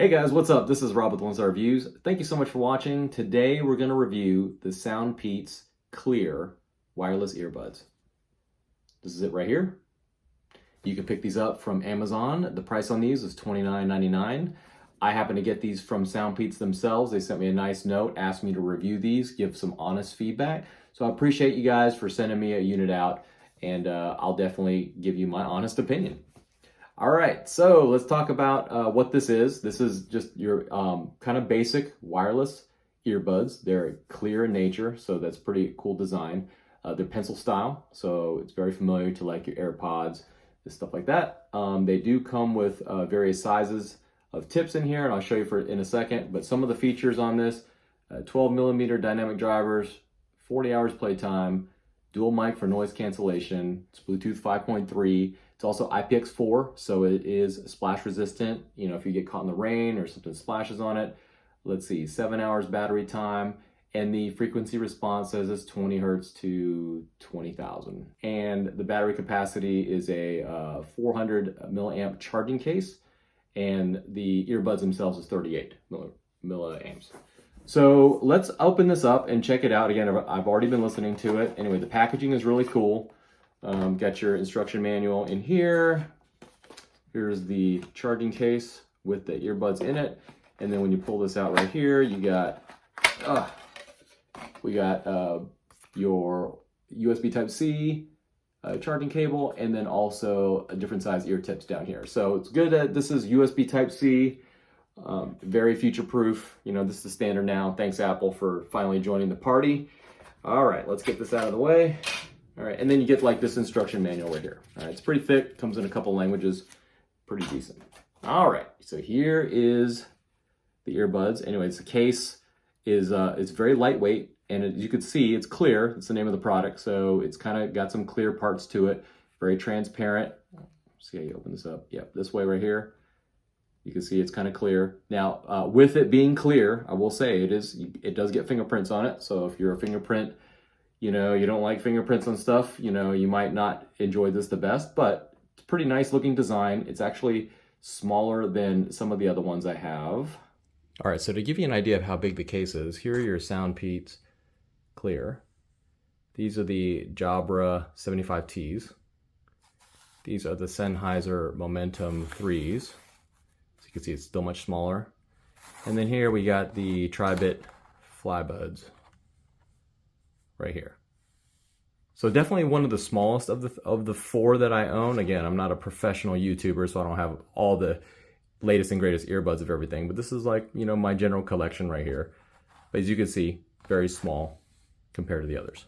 Hey guys, what's up? This is Rob with One Star Reviews. Thank you so much for watching. Today we're going to review the SoundPEATS Clear wireless earbuds. This is it right here. You can pick these up from Amazon. The price on these is $29.99. I happen to get these from SoundPEATS themselves. They sent me a nice note, asked me to review these, give some honest feedback. So I appreciate you guys for sending me a unit out, and I'll definitely give you my honest opinion. All right, so let's talk about what this is. This is just your kind of basic wireless earbuds. They're clear in nature, so that's pretty cool design. They're pencil style, so it's very familiar to like your AirPods and stuff like that. They do come with various sizes of tips in here, and I'll show you in a second. But some of the features on this, 12 millimeter dynamic drivers, 40 hours playtime, dual mic for noise cancellation, it's Bluetooth 5.3. It's also IPX4, so it is splash resistant. You know, if you get caught in the rain or something splashes on it. Let's see, 7 hours battery time, and the frequency response says it's 20 hertz to 20,000. And the battery capacity is a 400 milliamp charging case, and the earbuds themselves is 38 milliamps. So let's open this up and check it out. Again, I've already been listening to it. Anyway, the packaging is really cool. Got your instruction manual in here. Here's the charging case with the earbuds in it. And then when you pull this out right here, you got, we got your USB Type-C charging cable, and then also a different size ear tips down here. So it's good that this is USB Type-C, very future-proof. You know, this is the standard now. Thanks, Apple, for finally joining the party. All right, let's get this out of the way. All right, and then you get like this instruction manual right here. All right, it's pretty thick, comes in a couple languages, pretty decent. All right, so here is the earbuds. Anyways, the case is it's very lightweight, and as you can see, it's clear. It's the name of the product, so it's kind of got some clear parts to it. Very transparent. See how you open this up? Yep, this way right here. You can see it's kind of clear. Now, with it being clear, I will say it does get fingerprints on it. So if you're a fingerprint, you know, you don't like fingerprints on stuff, you know, you might not enjoy this the best, but it's a pretty nice looking design. It's actually smaller than some of the other ones I have. All right, so to give you an idea of how big the case is, here are your SoundPEATS Clear. These are the Jabra 75Ts. These are the Sennheiser Momentum 3s. So you can see it's still much smaller. And then here we got the Tri-Bit FlyBuds right here. So definitely one of the smallest of the four that I own. Again, I'm not a professional YouTuber, so I don't have all the latest and greatest earbuds of everything, but this is like, you know, my general collection right here. But as you can see, very small compared to the others.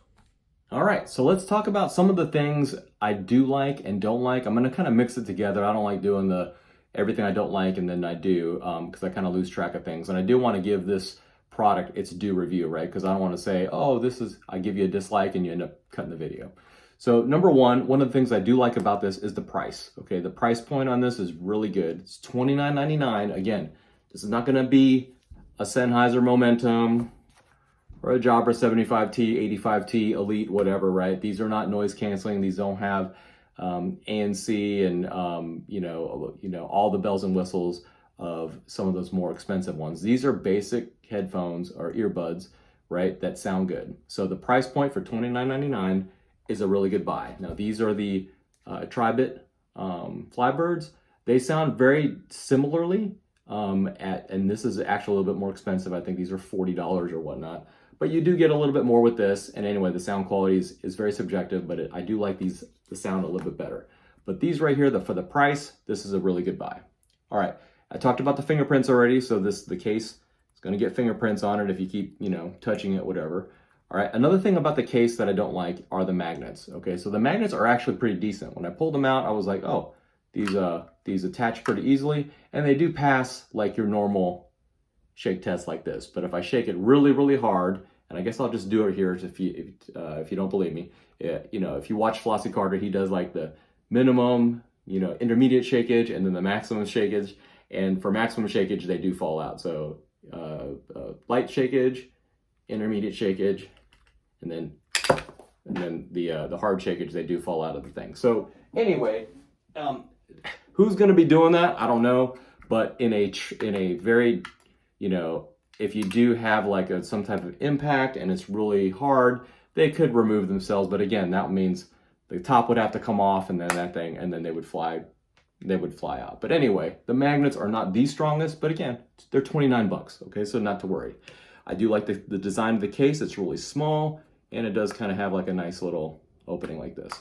All right, so let's talk about some of the things I do like and don't like. I'm gonna kind of mix it together. I don't like doing everything I don't like and then I do, because I kind of lose track of things. And I do want to give this product its due review, right? Because I don't want to say, oh, I give you a dislike and you end up cutting the video. So number one of the things I do like about this is the price. Okay, the price point on this is really good. It's $29.99. Again, this is not going to be a Sennheiser Momentum or a Jabra 75T, 85T, Elite, whatever, right? These are not noise canceling. These don't have ANC and you know all the bells and whistles of some of those more expensive ones. These are basic headphones or earbuds, right, that sound good. So the price point for $29.99 is a really good buy. Now these are the Tri-Bit FlyBuds. They sound very similarly, and this is actually a little bit more expensive. I think these are $40 or whatnot. But you do get a little bit more with this. And anyway, the sound quality is very subjective, but I do like the sound a little bit better. But these right here, for the price, this is a really good buy. All right, I talked about the fingerprints already. So the case is going to get fingerprints on it if you keep, you know, touching it, whatever. All right, another thing about the case that I don't like are the magnets. Okay, so the magnets are actually pretty decent. When I pulled them out, I was like, oh, these attach pretty easily, and they do pass like your normal shake test like this. But if I shake it really, really hard, and I guess I'll just do it here if you don't believe me, you know, if you watch Flossie Carter, he does like the minimum, you know, intermediate shakage, and then the maximum shakage. And for maximum shakage, they do fall out. So light shakage, intermediate shakage, and then the hard shakage, they do fall out of the thing. So anyway, who's going to be doing that? I don't know. but in a very, you know, if you do have like some type of impact and it's really hard, they could remove themselves. But again, that means the top would have to come off, and then they would fly out. But anyway, the magnets are not the strongest, but again, they're 29 bucks. Okay, so not to worry. I do like the design of the case. It's really small, and it does kind of have like a nice little opening like this.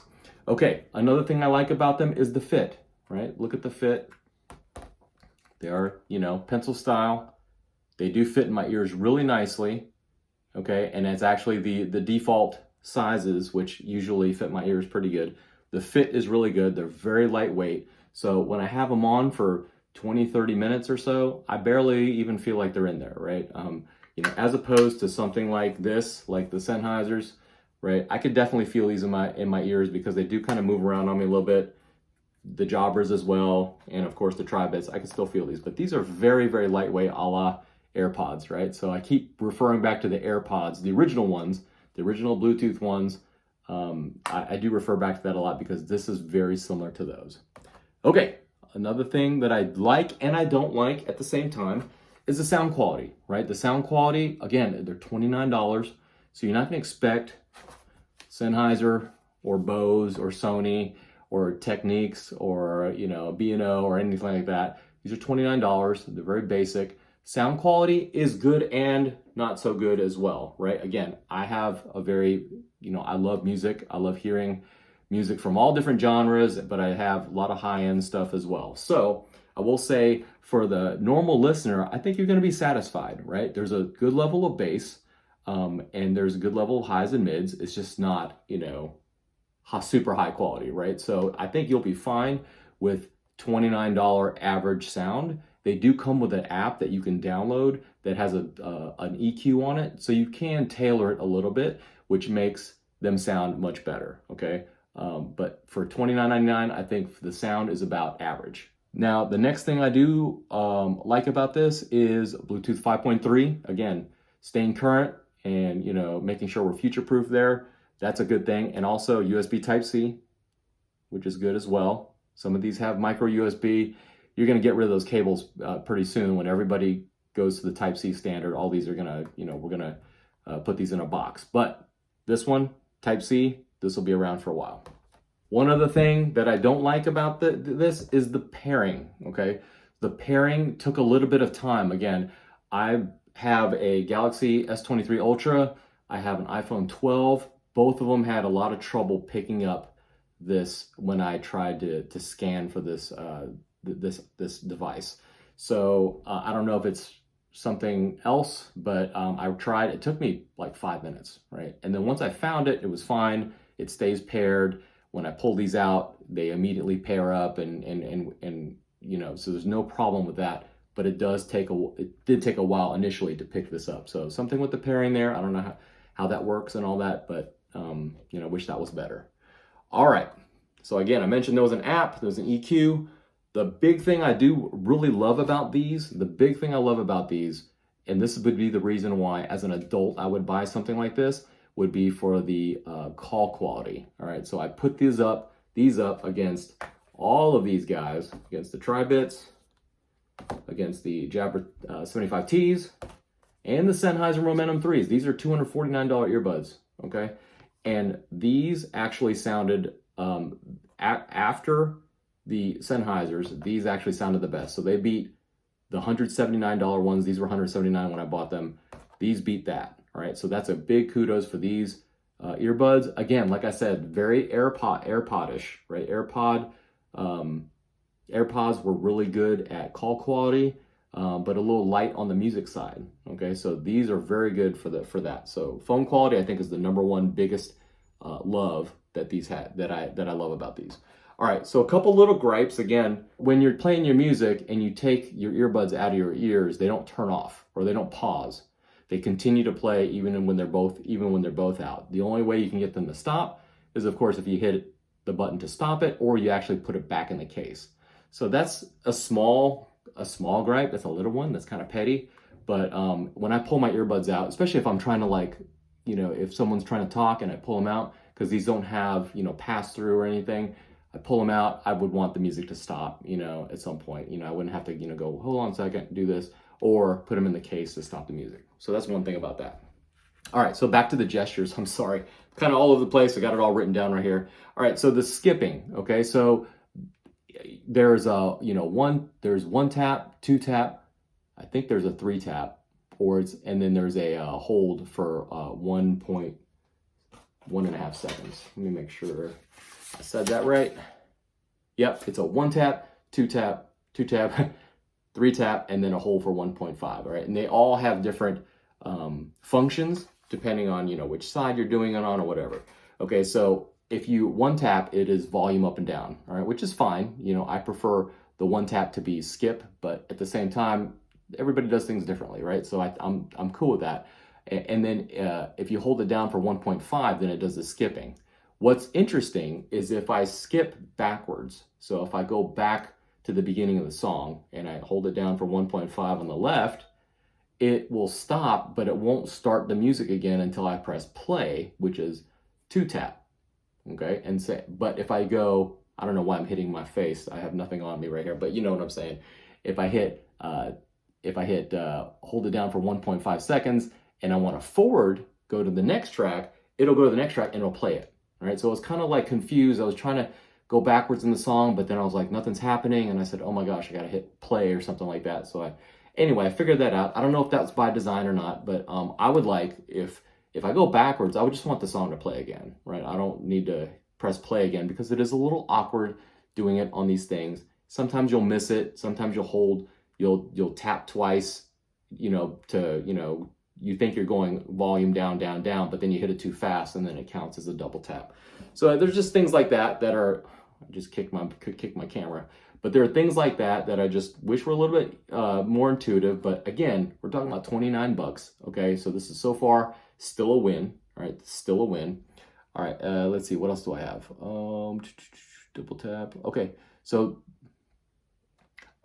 Okay, another thing I like about them is the fit, right? Look at the fit. They are, you know, pencil style. They do fit in my ears really nicely, okay? And it's actually the default sizes, which usually fit my ears pretty good. The fit is really good. They're very lightweight. So when I have them on for 20, 30 minutes or so, I barely even feel like they're in there, right? You know, as opposed to something like this, like the Sennheisers, right? I could definitely feel these in my ears because they do kind of move around on me a little bit. The jobbers as well, and of course the tri-bits, I can still feel these, but these are very, very lightweight, a la AirPods, right? So I keep referring back to the AirPods, the original ones, the original Bluetooth ones. I do refer back to that a lot because this is very similar to those. Okay, another thing that I like and I don't like at the same time is the sound quality, right? The sound quality, again, they're $29, so you're not gonna expect Sennheiser or Bose or Sony or Techniques or, you know, B&O or anything like that. These are $29. They're very basic. Sound quality is good and not so good as well, right? Again, I have a very, you know, I love music. I love hearing music from all different genres, but I have a lot of high-end stuff as well. So I will say for the normal listener, I think you're going to be satisfied, right? There's a good level of bass, and there's a good level of highs and mids. It's just not, you know, super high quality, right? So I think you'll be fine with $29 average sound. They do come with an app that you can download that has an EQ on it, so you can tailor it a little bit, which makes them sound much better, okay? But for $29.99, I think the sound is about average. Now, the next thing I do like about this is Bluetooth 5.3. Again, staying current and, you know, making sure we're future-proof there. That's a good thing. And also USB Type-C, which is good as well. Some of these have micro USB. You're going to get rid of those cables pretty soon when everybody goes to the Type-C standard. All these are going to, you know, we're going to put these in a box. But this one, Type-C, this will be around for a while. One other thing that I don't like about this is the pairing, okay? The pairing took a little bit of time. Again, I have a Galaxy S23 Ultra. I have an iPhone 12. Both of them had a lot of trouble picking up this when I tried to scan for this this device. So I don't know if it's something else, but I tried. It took me like 5 minutes, right? And then once I found it, it was fine. It stays paired. When I pull these out, they immediately pair up, and you know, so there's no problem with that. But it did take a while initially to pick this up. So something with the pairing there. I don't know how that works and all that, but you know, wish that was better. All right. So again, I mentioned there was an app, there's an EQ. The big thing I do really love about these, and this would be the reason why as an adult I would buy something like this, would be for the call quality. All right, so I put these up against all of these guys, against the tri-bits, against the Jabra 75Ts, and the Sennheiser Momentum 3s. These are $249 earbuds, okay? And these actually sounded, after the Sennheisers, these actually sounded the best. So they beat the $179 ones. These were $179 when I bought them. These beat that, all right? So that's a big kudos for these earbuds. Again, like I said, very AirPod-ish, right? AirPods were really good at call quality, but a little light on the music side. Okay, so these are very good for that. So phone quality, I think, is the number one biggest love that these had, that I love about these. All right, so a couple little gripes. Again, when you're playing your music and you take your earbuds out of your ears, they don't turn off or they don't pause. They continue to play even when they're both out. The only way you can get them to stop is, of course, if you hit the button to stop it, or you actually put it back in the case. So that's a small gripe. That's a little one. That's kind of petty. But when I pull my earbuds out, especially if I'm trying to, like, you know, if someone's trying to talk and I pull them out, because these don't have, you know, pass through or anything, I pull them out, I would want the music to stop, you know, at some point. You know, I wouldn't have to, you know, go, hold on a second, do this, or put them in the case to stop the music. So that's one thing about that. All right, so back to the gestures. I'm sorry, kind of all over the place. I got it all written down right here. All right, so the skipping, okay? So there's a, you know, there's one tap, two tap, I think there's a three tap chords, and then there's a hold for 1.5 seconds. Let me make sure I said that right. Yep, it's a one tap, two tap, three tap, and then a hold for 1.5, all right? And they all have different functions depending on, you know, which side you're doing it on or whatever. Okay, so if you one tap, it is volume up and down, all right, which is fine. You know, I prefer the one tap to be skip, but at the same time, everybody does things differently, right? So I'm cool with that. And then if you hold it down for 1.5, then it does the skipping. What's interesting is if I skip backwards, so if I go back to the beginning of the song and I hold it down for 1.5 on the left, it will stop, but it won't start the music again until I press play, which is two tap. Okay, and say, but if I go, I don't know why I'm hitting my face. I have nothing on me right here, but you know what I'm saying. If I hit hold it down for 1.5 seconds and I want to forward, go to the next track, it'll go to the next track and it'll play it. All right, so I was kind of like confused. I was trying to go backwards in the song, but then I was like, nothing's happening. And I said, oh my gosh, I got to hit play or something like that. So anyway, I figured that out. I don't know if that's by design or not, but I would like, if I go backwards, I would just want the song to play again, right? I don't need to press play again because it is a little awkward doing it on these things. Sometimes you'll miss it. Sometimes you'll hold, you'll tap twice, you know, you think you're going volume down, down, down, but then you hit it too fast and then it counts as a double tap. So there's just things like that are, I just kicked my camera, but there are things like that I just wish were a little bit more intuitive. But again, we're talking about 29 bucks. Okay, so this is so far still a win. All right, still a win. All right, let's see, what else do I have? Double tap. Okay, so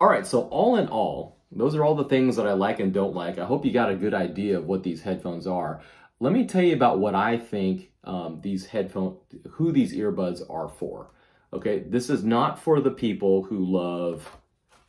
all right, so all in all, those are all the things that I like and don't like. I hope you got a good idea of what these headphones are. Let me tell you about what I think who these earbuds are for. Okay, this is not for the people who love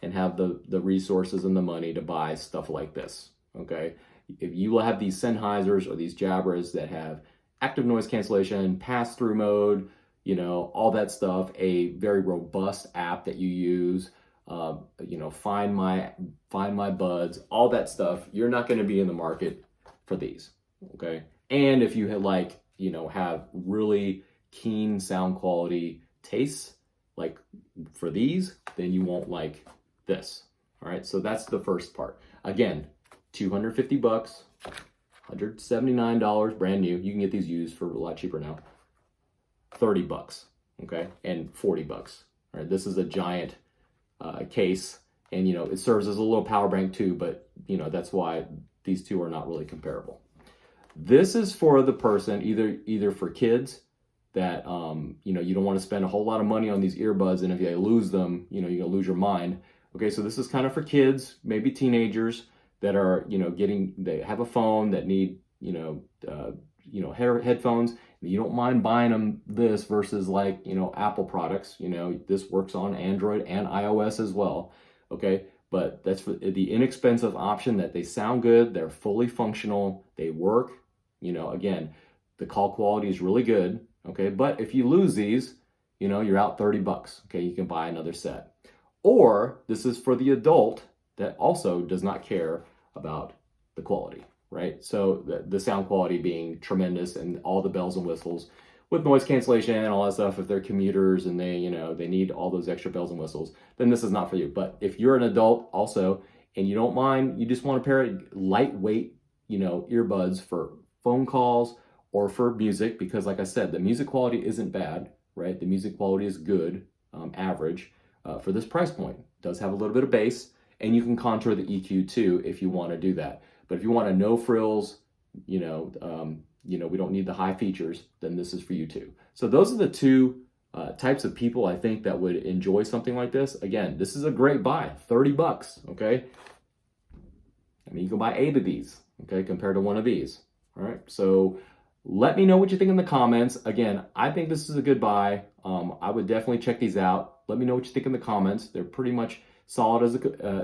and have the resources and the money to buy stuff like this. Okay, if you have these Sennheisers or these Jabras that have active noise cancellation, pass-through mode, you know, all that stuff, a very robust app that you use, you know, find my buds, all that stuff, you're not going to be in the market for these. Okay, and if you had have really keen sound quality tastes like for these, then you won't like this. All right, so that's the first part. Again, 250 bucks, $179 brand new. You can get these used for a lot cheaper now. 30 bucks, okay, and 40 bucks. All right, this is a giant case, and you know, it serves as a little power bank too, but you know, that's why these two are not really comparable. This is for the person, either for kids that you know, you don't want to spend a whole lot of money on these earbuds, and if you lose them, you know, you're gonna lose your mind. Okay, so this is kind of for kids, maybe teenagers that are, you know, they have a phone that need, headphones. You don't mind buying them this versus like, you know, Apple products. You know, this works on Android and iOS as well. Okay, but that's for the inexpensive option that they sound good, they're fully functional, they work. You know, again, the call quality is really good. Okay, but if you lose these, you know, you're out 30 bucks. Okay, you can buy another set. Or this is for the adult that also does not care about the quality, right? So the sound quality being tremendous and all the bells and whistles with noise cancellation and all that stuff. If they're commuters and they need all those extra bells and whistles, then this is not for you. But if you're an adult also and you don't mind, you just want a pair of lightweight, you know, earbuds for phone calls or for music, because like I said, the music quality isn't bad, right? The music quality is good, average for this price point. It does have a little bit of bass, and you can contour the EQ too if you want to do that. But if you want a no frills, we don't need the high features, then this is for you too. So those are the two types of people I think that would enjoy something like this. Again, this is a great buy, 30 bucks, okay? I mean, you can buy 8 of these, okay, compared to one of these, all right? So Let me know what you think in the comments. Again, I think this is a good buy. I would definitely check these out. Let me know what you think in the comments. They're pretty much solid as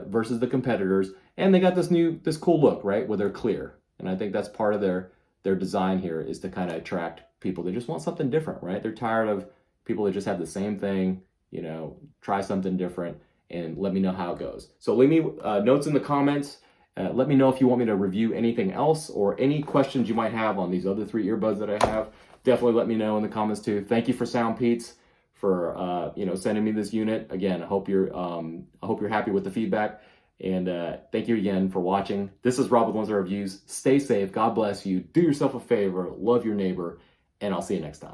versus the competitors, and they got this cool look, right, where they're clear. And I think that's part of their design here, is to kind of attract people. They just want something different, right? They're tired of people that just have the same thing. You know, try something different, and let me know how it goes. So leave me notes in the comments. Let me know if you want me to review anything else or any questions you might have on these other 3 earbuds that I have. Definitely let me know in the comments too. Thank you for SoundPEATS for sending me this unit. Again, I hope you're happy with the feedback. And thank you again for watching. This is Rob with Ones Reviews. Stay safe. God bless you. Do yourself a favor. Love your neighbor. And I'll see you next time.